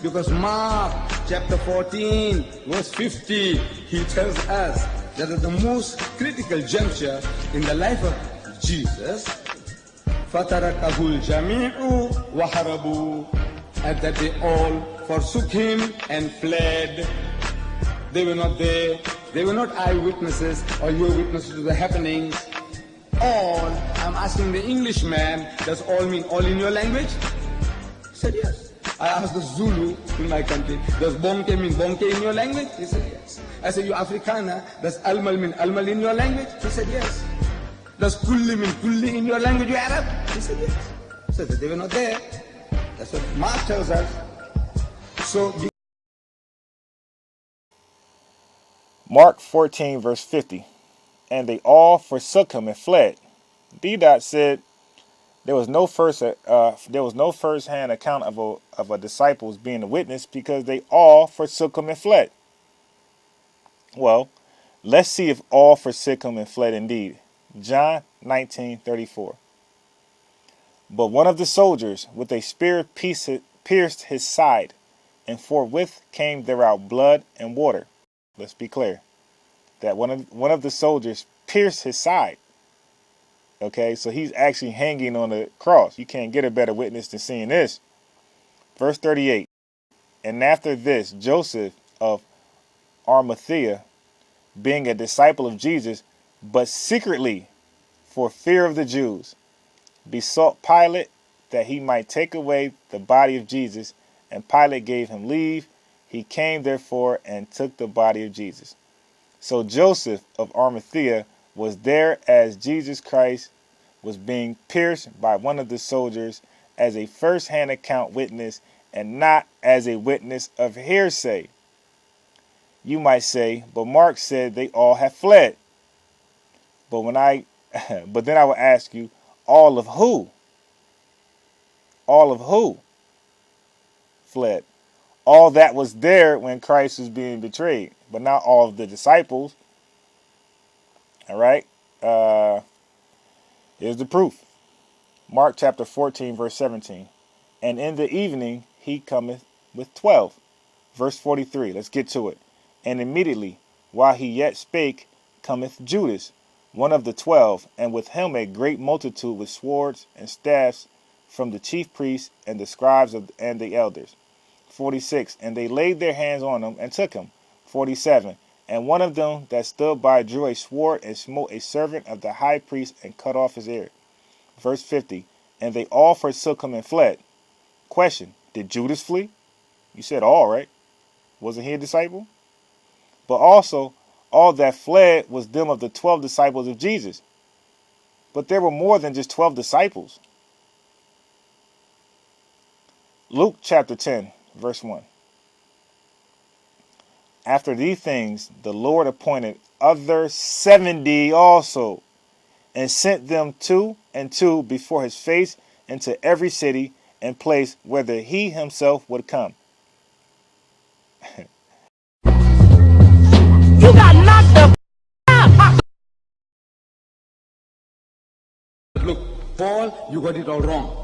Because Mark chapter 14 verse 50, he tells us that at the most critical juncture in the life of Jesus, فَتَرَكَهُ الْجَمِيعُ وَهَرَبُوا, and that they all forsook him and fled. They were not there. They were not eyewitnesses or your witnesses to the happenings. All, I'm asking the Englishman, does all mean all in your language? He said yes. I asked the Zulu in my country, does bonke mean bonke in your language? He said yes. I said, you Afrikaner, does almal mean almal in your language? He said yes. Does kulli mean kulli in your language, you Arab? He said yes. So they were not there. That's what Mark tells us. So Mark 14 verse 50, and they all forsook him and fled. Deedat said there was no first-hand account of a disciples being a witness because they all forsook him and fled. Well, let's see if all forsook him and fled indeed. John 19:34. But one of the soldiers with a spear pierced his side, and forthwith came there out blood and water. Let's be clear that one of the soldiers pierced his side. Okay, so he's actually hanging on the cross. You can't get a better witness than seeing this. Verse 38. And after this, Joseph of Arimathea, being a disciple of Jesus, but secretly for fear of the Jews, besought Pilate that he might take away the body of Jesus, and Pilate gave him leave. He came therefore and took the body of Jesus. So Joseph of Arimathea was there as Jesus Christ was being pierced by one of the soldiers as a first-hand account witness and not as a witness of hearsay. You might say, but Mark said they all have fled. But then I will ask you, all of who? All of who fled? All that was there when Christ was being betrayed, but not all of the disciples. All right. Here's the proof. Mark chapter 14, verse 17. And in the evening he cometh with 12. Verse 43. Let's get to it. And immediately, while he yet spake, cometh Judas, one of the 12, and with him a great multitude with swords and staffs from the chief priests and the scribes and the elders. 46. And they laid their hands on him and took him. 47. And one of them that stood by drew a sword and smote a servant of the high priest and cut off his ear. Verse 50. And they all forsook him and fled. Question. Did Judas flee? You said all, right? Wasn't he a disciple? But also, all that fled was them of the 12 disciples of Jesus. But there were more than just 12 disciples. Luke chapter 10, verse 1. After these things, the Lord appointed other 70 also, and sent them 2 and 2 before his face into every city and place whither he himself would come. You got knocked the out. Look, Paul, you got it all wrong.